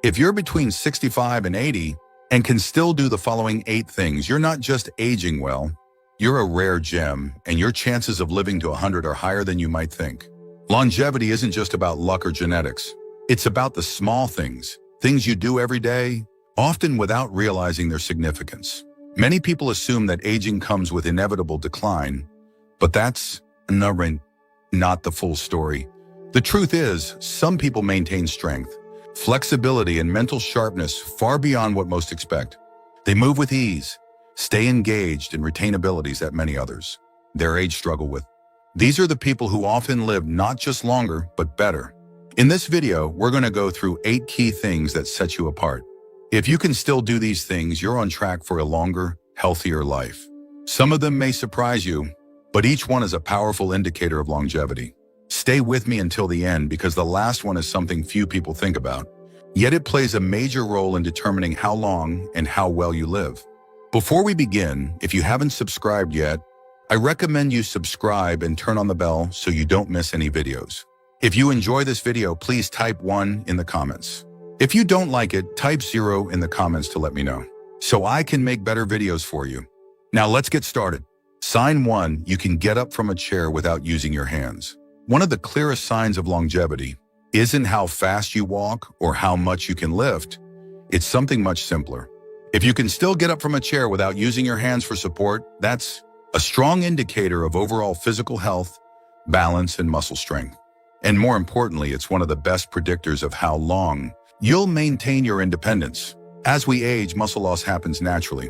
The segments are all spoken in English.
If you're between 65 and 80 and can still do the following 8 things, you're not just aging well, you're a rare gem, and your chances of living to 100 are higher than you might think. Longevity isn't just about luck or genetics. It's about the small things you do every day, often without realizing their significance. Many people assume that aging comes with inevitable decline, but that's not the full story. The truth is, some people maintain strength, flexibility, and mental sharpness far beyond what most expect. They move with ease, stay engaged, and retain abilities that many others their age struggle with. These are the people who often live not just longer, but better. In this video, we're going to go through 8 key things that set you apart. If you can still do these things, you're on track for a longer, healthier life. Some of them may surprise you, but each one is a powerful indicator of longevity. Stay with me until the end because the last one is something few people think about, yet it plays a major role in determining how long and how well you live. Before we begin, if you haven't subscribed yet, I recommend you subscribe and turn on the bell so you don't miss any videos. If you enjoy this video, please type 1 in the comments. If you don't like it, type 0 in the comments to let me know, so I can make better videos for you. Now let's get started. Sign 1, you can get up from a chair without using your hands. One of the clearest signs of longevity isn't how fast you walk or how much you can lift. It's something much simpler. If you can still get up from a chair without using your hands for support, that's a strong indicator of overall physical health, balance, and muscle strength. And more importantly, it's one of the best predictors of how long you'll maintain your independence. As we age, muscle loss happens naturally,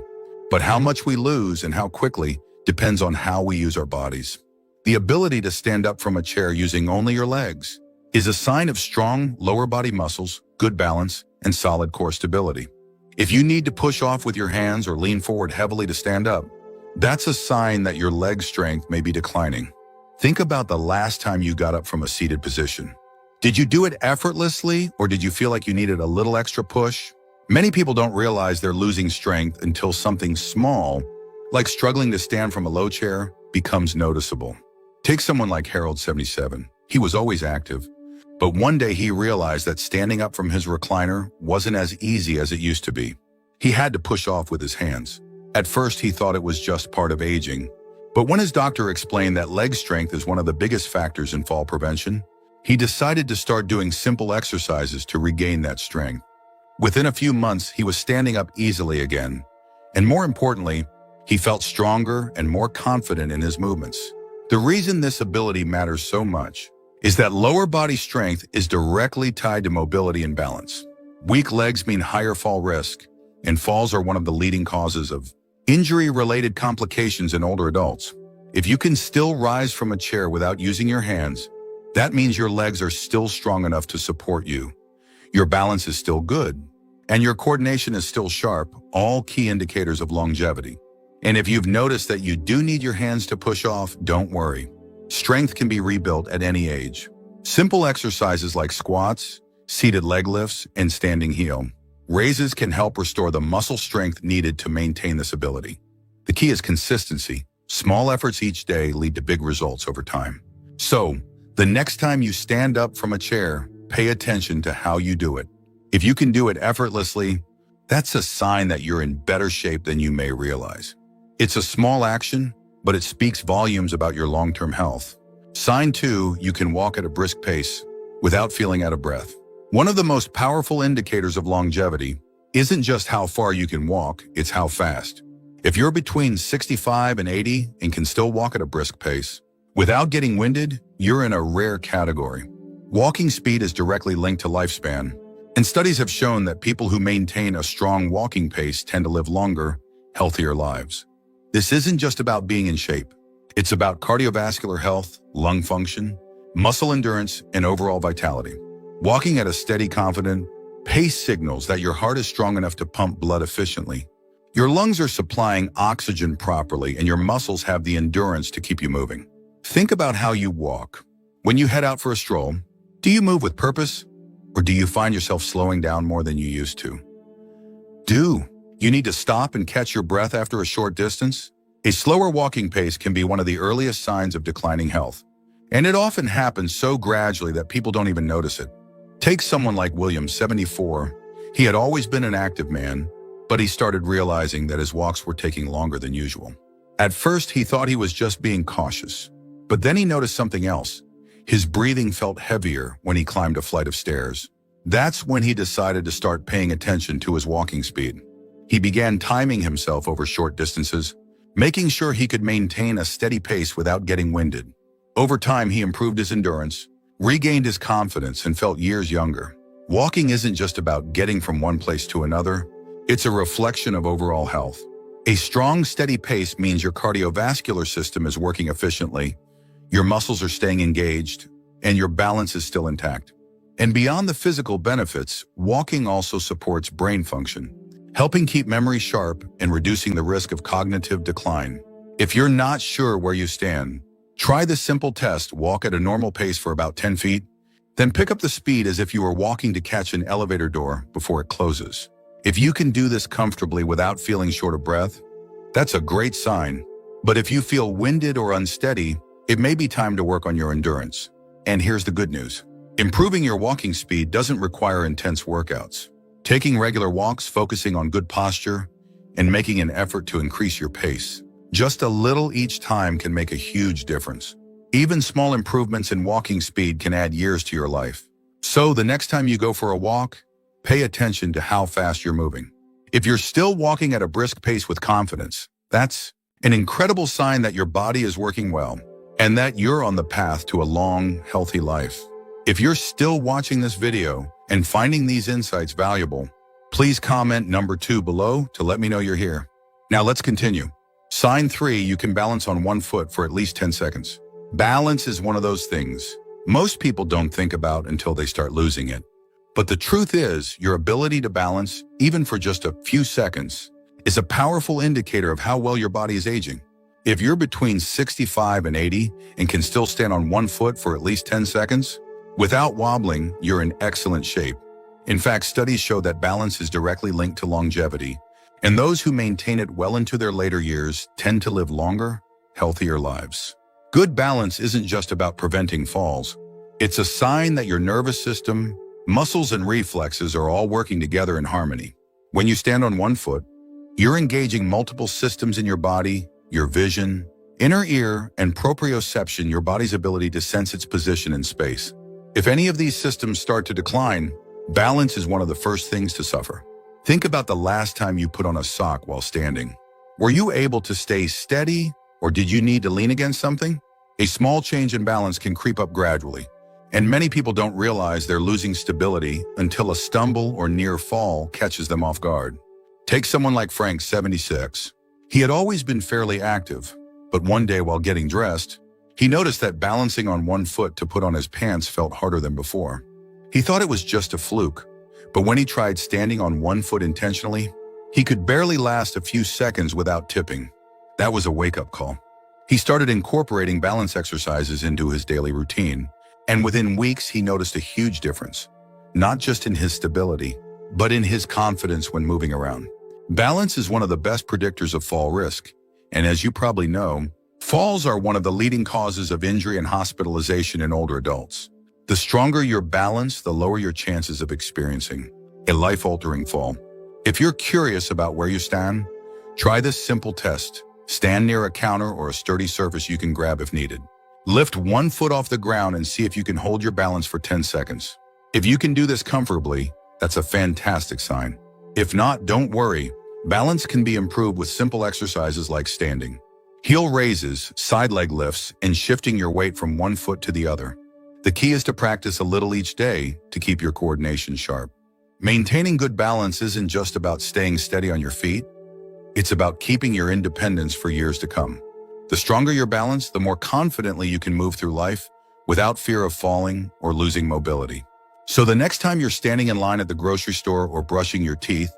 but how much we lose and how quickly depends on how we use our bodies. The ability to stand up from a chair using only your legs is a sign of strong lower body muscles, good balance, and solid core stability. If you need to push off with your hands or lean forward heavily to stand up, that's a sign that your leg strength may be declining. Think about the last time you got up from a seated position. Did you do it effortlessly, or did you feel like you needed a little extra push? Many people don't realize they're losing strength until something small, like struggling to stand from a low chair, becomes noticeable. Take someone like Harold, 77. He was always active, but one day he realized that standing up from his recliner wasn't as easy as it used to be. He had to push off with his hands. At first, he thought it was just part of aging, but when his doctor explained that leg strength is one of the biggest factors in fall prevention, he decided to start doing simple exercises to regain that strength. Within a few months, he was standing up easily again, and more importantly, he felt stronger and more confident in his movements. The reason this ability matters so much is that lower body strength is directly tied to mobility and balance. Weak legs mean higher fall risk, and falls are one of the leading causes of injury-related complications in older adults. If you can still rise from a chair without using your hands, that means your legs are still strong enough to support you. Your balance is still good, and your coordination is still sharp, all key indicators of longevity. And if you've noticed that you do need your hands to push off, don't worry. Strength can be rebuilt at any age. Simple exercises like squats, seated leg lifts, and standing heel raises can help restore the muscle strength needed to maintain this ability. The key is consistency. Small efforts each day lead to big results over time. So, the next time you stand up from a chair, pay attention to how you do it. If you can do it effortlessly, that's a sign that you're in better shape than you may realize. It's a small action, but it speaks volumes about your long-term health. Sign 2, you can walk at a brisk pace without feeling out of breath. One of the most powerful indicators of longevity isn't just how far you can walk, it's how fast. If you're between 65 and 80 and can still walk at a brisk pace without getting winded, you're in a rare category. Walking speed is directly linked to lifespan, and studies have shown that people who maintain a strong walking pace tend to live longer, healthier lives. This isn't just about being in shape. It's about cardiovascular health, lung function, muscle endurance, and overall vitality. Walking at a steady, confident pace signals that your heart is strong enough to pump blood efficiently. Your lungs are supplying oxygen properly, and your muscles have the endurance to keep you moving. Think about how you walk. When you head out for a stroll, do you move with purpose, or do you find yourself slowing down more than you used to? Do you need to stop and catch your breath after a short distance? A slower walking pace can be one of the earliest signs of declining health, and it often happens so gradually that people don't even notice it. Take someone like William, 74. He had always been an active man, but he started realizing that his walks were taking longer than usual. At first, he thought he was just being cautious, but then he noticed something else. His breathing felt heavier when he climbed a flight of stairs. That's when he decided to start paying attention to his walking speed. He began timing himself over short distances, making sure he could maintain a steady pace without getting winded. Over time, he improved his endurance, regained his confidence, and felt years younger. Walking isn't just about getting from one place to another. It's a reflection of overall health. A strong, steady pace means your cardiovascular system is working efficiently, your muscles are staying engaged, and your balance is still intact. And beyond the physical benefits, walking also supports brain function, helping keep memory sharp and reducing the risk of cognitive decline. If you're not sure where you stand, try this simple test. Walk at a normal pace for about 10 feet, then pick up the speed as if you were walking to catch an elevator door before it closes. If you can do this comfortably without feeling short of breath, that's a great sign. But if you feel winded or unsteady, it may be time to work on your endurance. And here's the good news. Improving your walking speed doesn't require intense workouts. Taking regular walks, focusing on good posture, and making an effort to increase your pace. Just a little each time can make a huge difference. Even small improvements in walking speed can add years to your life. So the next time you go for a walk, pay attention to how fast you're moving. If you're still walking at a brisk pace with confidence, that's an incredible sign that your body is working well and that you're on the path to a long, healthy life. If you're still watching this video and finding these insights valuable, please comment number 2 below to let me know you're here. Now let's continue. Sign 3, you can balance on one foot for at least 10 seconds. Balance is one of those things most people don't think about until they start losing it. But the truth is, your ability to balance, even for just a few seconds, is a powerful indicator of how well your body is aging. If you're between 65 and 80 and can still stand on one foot for at least 10 seconds, without wobbling, you're in excellent shape. In fact, studies show that balance is directly linked to longevity, and those who maintain it well into their later years tend to live longer, healthier lives. Good balance isn't just about preventing falls. It's a sign that your nervous system, muscles, and reflexes are all working together in harmony. When you stand on one foot, you're engaging multiple systems in your body, your vision, inner ear, and proprioception, your body's ability to sense its position in space. If any of these systems start to decline, balance is one of the first things to suffer. Think about the last time you put on a sock while standing. Were you able to stay steady, or did you need to lean against something? A small change in balance can creep up gradually, and many people don't realize they're losing stability until a stumble or near fall catches them off guard. Take someone like Frank, 76. He had always been fairly active, but one day while getting dressed, he noticed that balancing on one foot to put on his pants felt harder than before. He thought it was just a fluke, but when he tried standing on one foot intentionally, he could barely last a few seconds without tipping. That was a wake-up call. He started incorporating balance exercises into his daily routine, and within weeks he noticed a huge difference, not just in his stability, but in his confidence when moving around. Balance is one of the best predictors of fall risk, and as you probably know, falls are one of the leading causes of injury and hospitalization in older adults. The stronger your balance, the lower your chances of experiencing a life-altering fall. If you're curious about where you stand, try this simple test. Stand near a counter or a sturdy surface you can grab if needed. Lift one foot off the ground and see if you can hold your balance for 10 seconds. If you can do this comfortably, that's a fantastic sign. If not, don't worry. Balance can be improved with simple exercises like standing, heel raises, side leg lifts, and shifting your weight from one foot to the other. The key is to practice a little each day to keep your coordination sharp. Maintaining good balance isn't just about staying steady on your feet. It's about keeping your independence for years to come. The stronger your balance, the more confidently you can move through life without fear of falling or losing mobility. So the next time you're standing in line at the grocery store or brushing your teeth,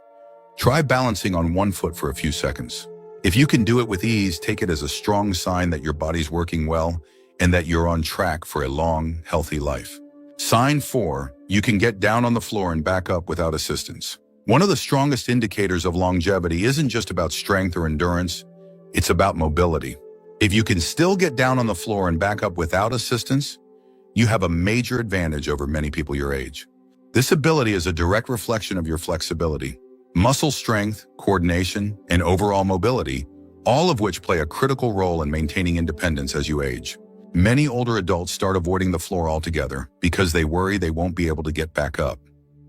try balancing on one foot for a few seconds. If you can do it with ease, take it as a strong sign that your body's working well and that you're on track for a long, healthy life. Sign 4, you can get down on the floor and back up without assistance. One of the strongest indicators of longevity isn't just about strength or endurance, it's about mobility. If you can still get down on the floor and back up without assistance, you have a major advantage over many people your age. This ability is a direct reflection of your flexibility, muscle strength, coordination, and overall mobility, all of which play a critical role in maintaining independence as you age. Many older adults start avoiding the floor altogether because they worry they won't be able to get back up.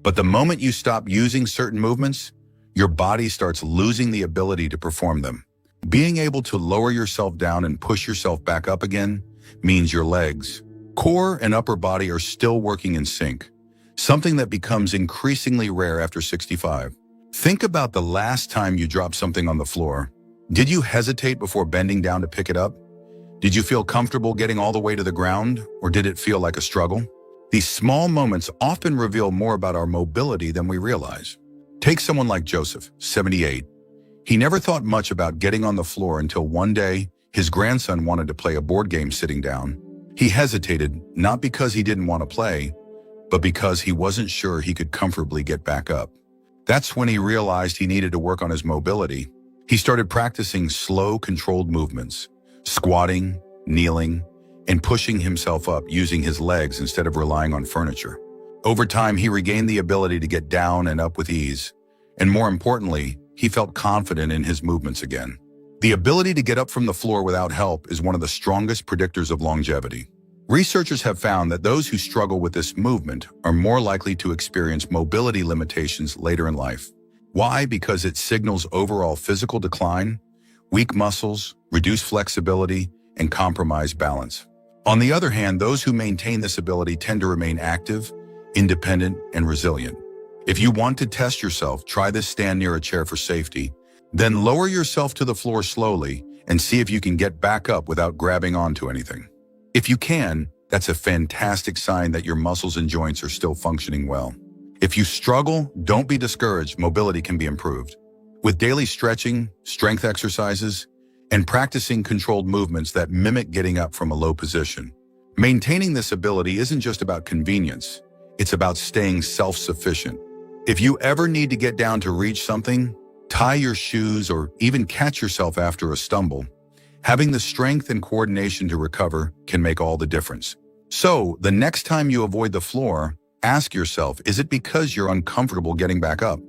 But the moment you stop using certain movements, your body starts losing the ability to perform them. Being able to lower yourself down and push yourself back up again means your legs, core, and upper body are still working in sync, something that becomes increasingly rare after 65. Think about the last time you dropped something on the floor. Did you hesitate before bending down to pick it up? Did you feel comfortable getting all the way to the ground, or did it feel like a struggle? These small moments often reveal more about our mobility than we realize. Take someone like Joseph, 78. He never thought much about getting on the floor until one day his grandson wanted to play a board game sitting down. He hesitated, not because he didn't want to play, but because he wasn't sure he could comfortably get back up. That's when he realized he needed to work on his mobility. He started practicing slow, controlled movements, squatting, kneeling, and pushing himself up using his legs instead of relying on furniture. Over time, he regained the ability to get down and up with ease, and more importantly, he felt confident in his movements again. The ability to get up from the floor without help is one of the strongest predictors of longevity. Researchers have found that those who struggle with this movement are more likely to experience mobility limitations later in life. Why? Because it signals overall physical decline, weak muscles, reduced flexibility, and compromised balance. On the other hand, those who maintain this ability tend to remain active, independent, and resilient. If you want to test yourself, try this stand near a chair for safety, then lower yourself to the floor slowly and see if you can get back up without grabbing onto anything. If you can, that's a fantastic sign that your muscles and joints are still functioning well. If you struggle, don't be discouraged. Mobility can be improved. With daily stretching, strength exercises, and practicing controlled movements that mimic getting up from a low position. Maintaining this ability isn't just about convenience, it's about staying self-sufficient. If you ever need to get down to reach something, tie your shoes, or even catch yourself after a stumble, having the strength and coordination to recover can make all the difference. So, the next time you avoid the floor, ask yourself, is it because you're uncomfortable getting back up?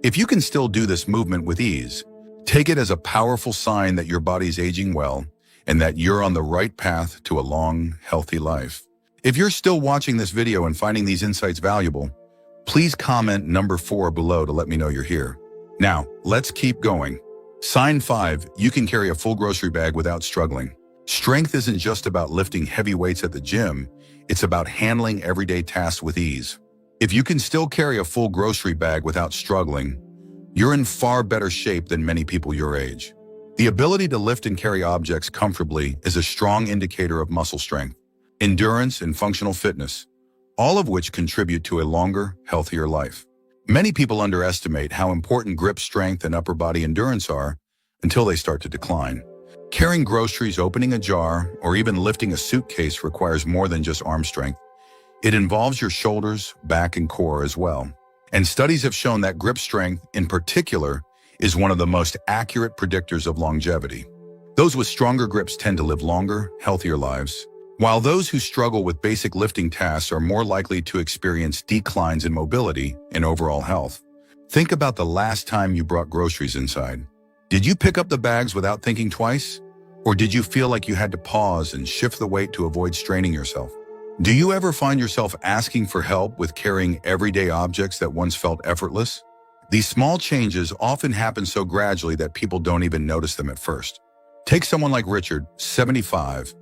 If you can still do this movement with ease, take it as a powerful sign that your body's aging well and that you're on the right path to a long, healthy life. If you're still watching this video and finding these insights valuable, please comment number 4 below to let me know you're here. Now, let's keep going. Sign 5, you can carry a full grocery bag without struggling. Strength isn't just about lifting heavy weights at the gym, it's about handling everyday tasks with ease. If you can still carry a full grocery bag without struggling, you're in far better shape than many people your age. The ability to lift and carry objects comfortably is a strong indicator of muscle strength, endurance, and functional fitness, all of which contribute to a longer, healthier life. Many people underestimate how important grip strength and upper body endurance are until they start to decline. Carrying groceries, opening a jar, or even lifting a suitcase requires more than just arm strength. It involves your shoulders, back, and core as well. And studies have shown that grip strength, in particular, is one of the most accurate predictors of longevity. Those with stronger grips tend to live longer, healthier lives, while those who struggle with basic lifting tasks are more likely to experience declines in mobility and overall health. Think about the last time you brought groceries inside. Did you pick up the bags without thinking twice? Or did you feel like you had to pause and shift the weight to avoid straining yourself? Do you ever find yourself asking for help with carrying everyday objects that once felt effortless? These small changes often happen so gradually that people don't even notice them at first. Take someone like Richard, 75.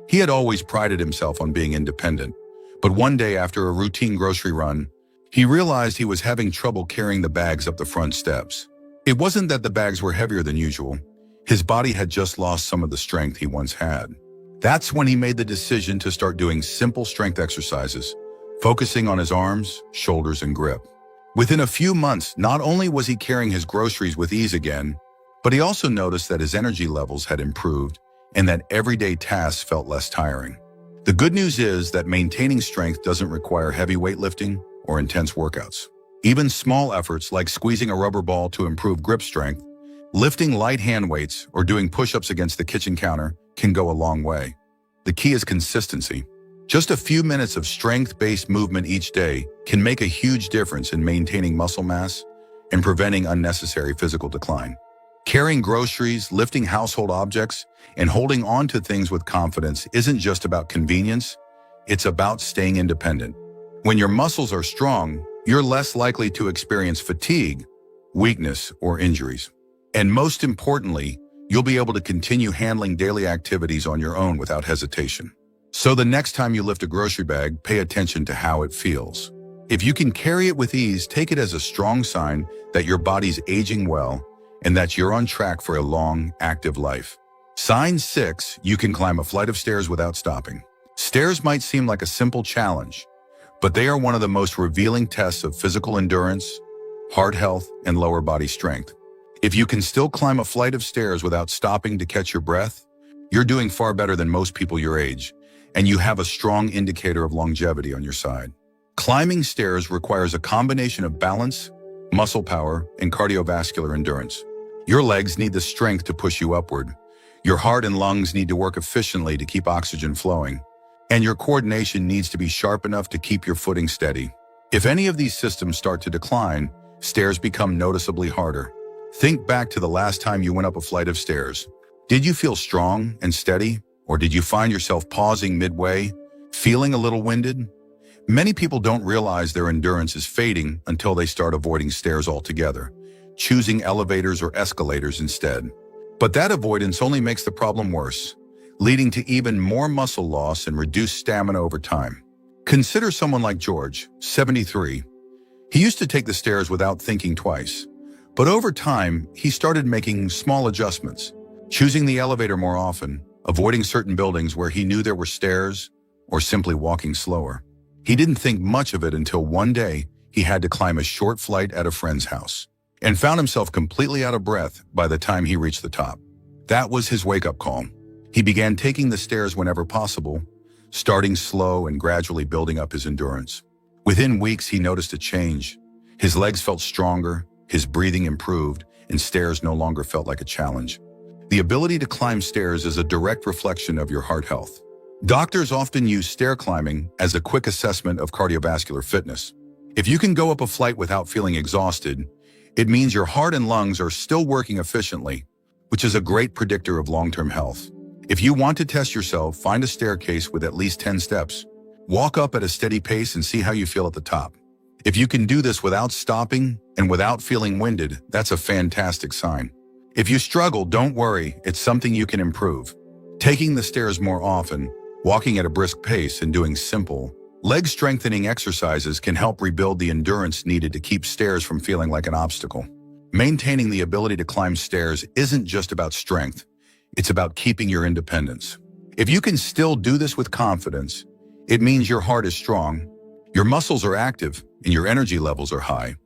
He had always prided himself on being independent, but one day after a routine grocery run, he realized he was having trouble carrying the bags up the front steps. It wasn't that the bags were heavier than usual. His body had just lost some of the strength he once had. That's when he made the decision to start doing simple strength exercises, focusing on his arms, shoulders, and grip. Within a few months, not only was he carrying his groceries with ease again, but he also noticed that his energy levels had improved and that everyday tasks felt less tiring. The good news is that maintaining strength doesn't require heavy weightlifting or intense workouts. Even small efforts like squeezing a rubber ball to improve grip strength, lifting light hand weights, or doing push-ups against the kitchen counter can go a long way. The key is consistency. Just a few minutes of strength-based movement each day can make a huge difference in maintaining muscle mass and preventing unnecessary physical decline. Carrying groceries, lifting household objects, and holding on to things with confidence isn't just about convenience, it's about staying independent. When your muscles are strong, you're less likely to experience fatigue, weakness, or injuries. And most importantly, you'll be able to continue handling daily activities on your own without hesitation. So the next time you lift a grocery bag, pay attention to how it feels. If you can carry it with ease, take it as a strong sign that your body's aging well and that you're on track for a long, active life. Sign 6, you can climb a flight of stairs without stopping. Stairs might seem like a simple challenge, but they are one of the most revealing tests of physical endurance, heart health, and lower body strength. If you can still climb a flight of stairs without stopping to catch your breath, you're doing far better than most people your age, and you have a strong indicator of longevity on your side. Climbing stairs requires a combination of balance, muscle power, and cardiovascular endurance. Your legs need the strength to push you upward. Your heart and lungs need to work efficiently to keep oxygen flowing. And your coordination needs to be sharp enough to keep your footing steady. If any of these systems start to decline, stairs become noticeably harder. Think back to the last time you went up a flight of stairs. Did you feel strong and steady, or did you find yourself pausing midway, feeling a little winded? Many people don't realize their endurance is fading until they start avoiding stairs altogether, choosing elevators or escalators instead. But that avoidance only makes the problem worse, leading to even more muscle loss and reduced stamina over time. Consider someone like George, 73. He used to take the stairs without thinking twice. But over time, he started making small adjustments, choosing the elevator more often, avoiding certain buildings where he knew there were stairs, or simply walking slower. He didn't think much of it until one day he had to climb a short flight at a friend's house and found himself completely out of breath by the time he reached the top. That was his wake-up call. He began taking the stairs whenever possible, starting slow and gradually building up his endurance. Within weeks, he noticed a change. His legs felt stronger, his breathing improved, and stairs no longer felt like a challenge. The ability to climb stairs is a direct reflection of your heart health. Doctors often use stair climbing as a quick assessment of cardiovascular fitness. If you can go up a flight without feeling exhausted, it means your heart and lungs are still working efficiently, which is a great predictor of long-term health. If you want to test yourself, find a staircase with at least 10 steps. Walk up at a steady pace and see how you feel at the top. If you can do this without stopping and without feeling winded, that's a fantastic sign. If you struggle, don't worry, it's something you can improve. Taking the stairs more often, walking at a brisk pace, and doing simple, leg-strengthening exercises can help rebuild the endurance needed to keep stairs from feeling like an obstacle. Maintaining the ability to climb stairs isn't just about strength, it's about keeping your independence. If you can still do this with confidence, it means your heart is strong, your muscles are active, and your energy levels are high.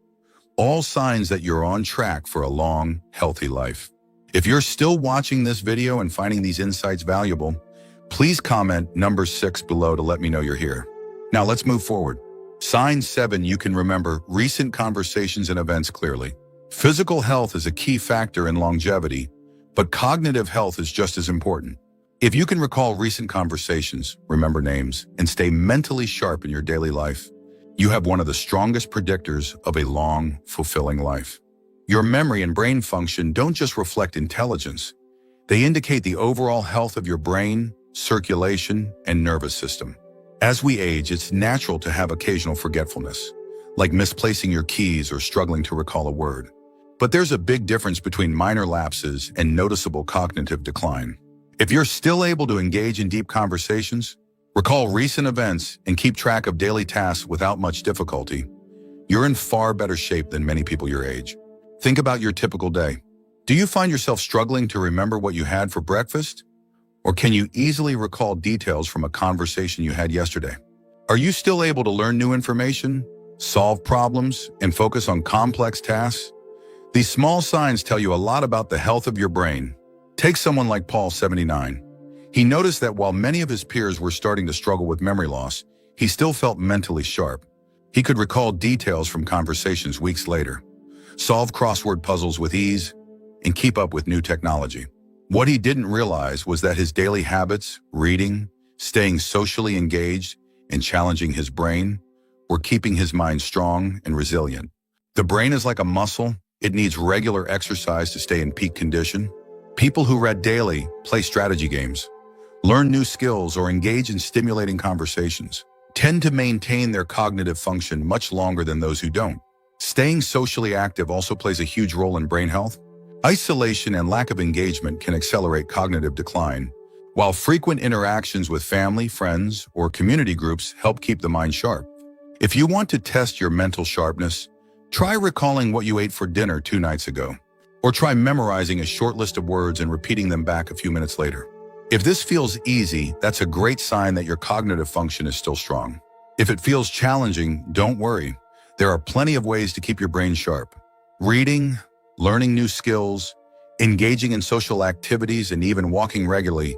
All signs that you're on track for a long, healthy life. If you're still watching this video and finding these insights valuable, please comment number 6 below to let me know you're here. Now let's move forward. Sign 7, you can remember recent conversations and events clearly. Physical health is a key factor in longevity, but cognitive health is just as important. If you can recall recent conversations, remember names, and stay mentally sharp in your daily life, you have one of the strongest predictors of a long, fulfilling life. Your memory and brain function don't just reflect intelligence. They indicate the overall health of your brain, circulation, and nervous system. As we age, it's natural to have occasional forgetfulness, like misplacing your keys or struggling to recall a word. But there's a big difference between minor lapses and noticeable cognitive decline. If you're still able to engage in deep conversations, recall recent events, and keep track of daily tasks without much difficulty, you're in far better shape than many people your age. Think about your typical day. Do you find yourself struggling to remember what you had for breakfast? Or can you easily recall details from a conversation you had yesterday? Are you still able to learn new information, solve problems, and focus on complex tasks? These small signs tell you a lot about the health of your brain. Take someone like Paul, 79. He noticed that while many of his peers were starting to struggle with memory loss, he still felt mentally sharp. He could recall details from conversations weeks later, solve crossword puzzles with ease, and keep up with new technology. What he didn't realize was that his daily habits, reading, staying socially engaged, and challenging his brain, or keeping his mind strong and resilient. The brain is like a muscle. It needs regular exercise to stay in peak condition. People who read daily, play strategy games, learn new skills, or engage in stimulating conversations tend to maintain their cognitive function much longer than those who don't. Staying socially active also plays a huge role in brain health. Isolation and lack of engagement can accelerate cognitive decline, while frequent interactions with family, friends, or community groups help keep the mind sharp. If you want to test your mental sharpness, try recalling what you ate for dinner 2 nights ago, or try memorizing a short list of words and repeating them back a few minutes later. If this feels easy, that's a great sign that your cognitive function is still strong. If it feels challenging, don't worry. There are plenty of ways to keep your brain sharp. Reading, learning new skills, engaging in social activities, and even walking regularly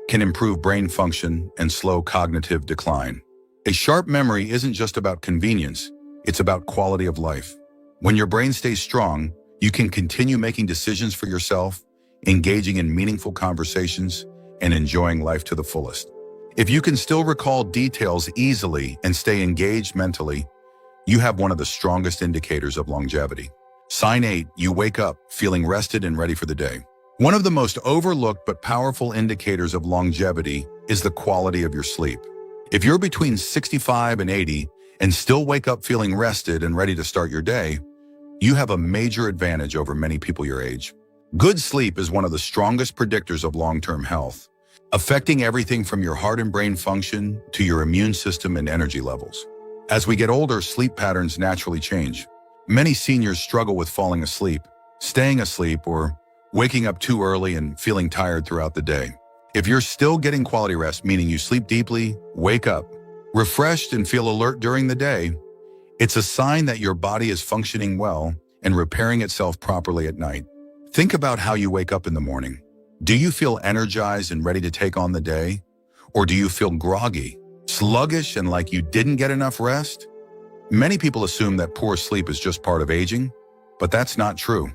can improve brain function and slow cognitive decline. A sharp memory isn't just about convenience, it's about quality of life. When your brain stays strong, you can continue making decisions for yourself, engaging in meaningful conversations, and enjoying life to the fullest. If you can still recall details easily and stay engaged mentally, you have one of the strongest indicators of longevity. Sign 8, you wake up feeling rested and ready for the day. One of the most overlooked but powerful indicators of longevity is the quality of your sleep. If you're between 65 and 80 and still wake up feeling rested and ready to start your day, you have a major advantage over many people your age. Good sleep is one of the strongest predictors of long-term health, affecting everything from your heart and brain function to your immune system and energy levels. As we get older, sleep patterns naturally change. Many seniors struggle with falling asleep, staying asleep, or waking up too early and feeling tired throughout the day. If you're still getting quality rest, meaning you sleep deeply, wake up refreshed, and feel alert during the day, it's a sign that your body is functioning well and repairing itself properly at night. Think about how you wake up in the morning. Do you feel energized and ready to take on the day? Or do you feel groggy, sluggish, and like you didn't get enough rest? Many people assume that poor sleep is just part of aging, but that's not true.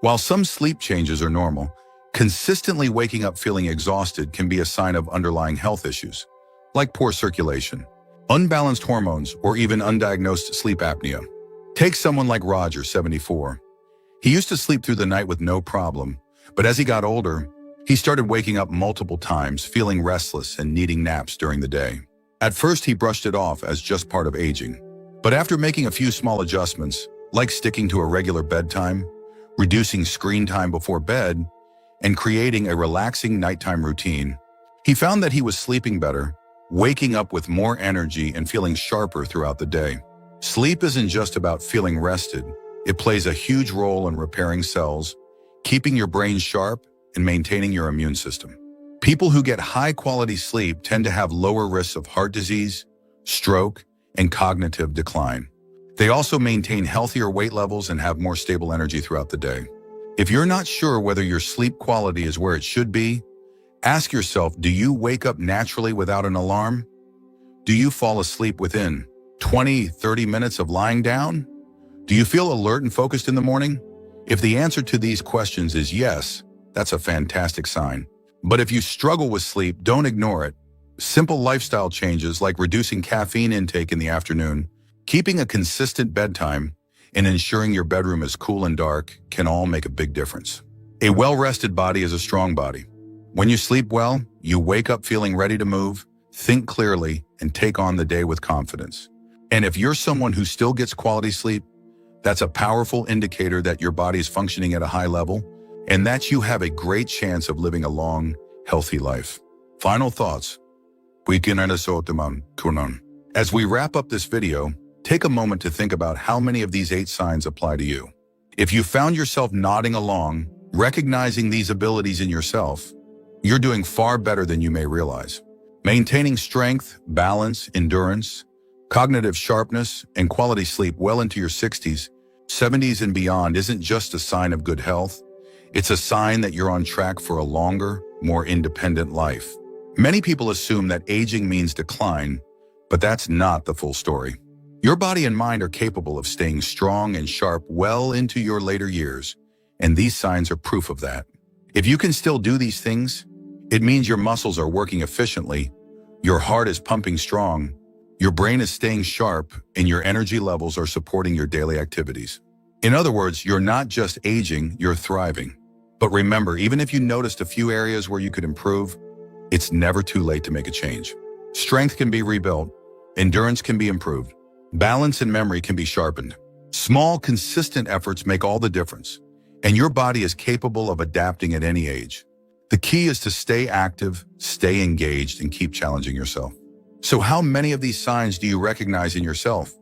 While some sleep changes are normal, consistently waking up feeling exhausted can be a sign of underlying health issues, like poor circulation, unbalanced hormones, or even undiagnosed sleep apnea. Take someone like Roger, 74. He used to sleep through the night with no problem, but as he got older, he started waking up multiple times, feeling restless and needing naps during the day. At first, he brushed it off as just part of aging. But after making a few small adjustments, like sticking to a regular bedtime, reducing screen time before bed, and creating a relaxing nighttime routine, he found that he was sleeping better, waking up with more energy, and feeling sharper throughout the day. Sleep isn't just about feeling rested. It plays a huge role in repairing cells, keeping your brain sharp, and maintaining your immune system. People who get high-quality sleep tend to have lower risks of heart disease, stroke, and cognitive decline. They also maintain healthier weight levels and have more stable energy throughout the day. If you're not sure whether your sleep quality is where it should be, ask yourself, do you wake up naturally without an alarm? Do you fall asleep within 20-30 minutes of lying down? Do you feel alert and focused in the morning? If the answer to these questions is yes, that's a fantastic sign. But if you struggle with sleep, don't ignore it. Simple lifestyle changes like reducing caffeine intake in the afternoon, keeping a consistent bedtime, and ensuring your bedroom is cool and dark can all make a big difference. A well-rested body is a strong body. When you sleep well, you wake up feeling ready to move, think clearly, and take on the day with confidence. And if you're someone who still gets quality sleep, that's a powerful indicator that your body is functioning at a high level and that you have a great chance of living a long, healthy life. Final thoughts. As we wrap up this video, take a moment to think about how many of these 8 signs apply to you. If you found yourself nodding along, recognizing these abilities in yourself, you're doing far better than you may realize. Maintaining strength, balance, endurance, cognitive sharpness, and quality sleep well into your 60s, 70s, and beyond isn't just a sign of good health. It's a sign that you're on track for a longer, more independent life. Many people assume that aging means decline, but that's not the full story. Your body and mind are capable of staying strong and sharp well into your later years, and these signs are proof of that. If you can still do these things, it means your muscles are working efficiently, your heart is pumping strong, Your brain is staying sharp and your energy levels are supporting your daily activities. In other words, you're not just aging, you're thriving. But remember, even if you noticed a few areas where you could improve, it's never too late to make a change. Strength can be rebuilt, endurance can be improved, balance and memory can be sharpened. Small, consistent efforts make all the difference, and your body is capable of adapting at any age. The key is to stay active, stay engaged, and keep challenging yourself. So how many of these signs do you recognize in yourself?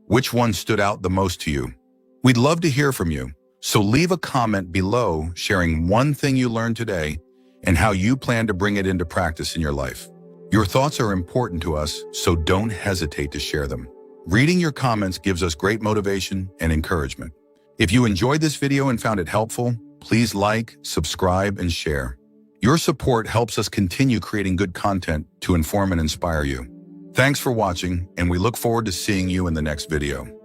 Which one stood out the most to you? We'd love to hear from you, so leave a comment below sharing one thing you learned today and how you plan to bring it into practice in your life. Your thoughts are important to us, so don't hesitate to share them. Reading your comments gives us great motivation and encouragement. If you enjoyed this video and found it helpful, please like, subscribe, and share. Your support helps us continue creating good content to inform and inspire you. Thanks for watching, and we look forward to seeing you in the next video.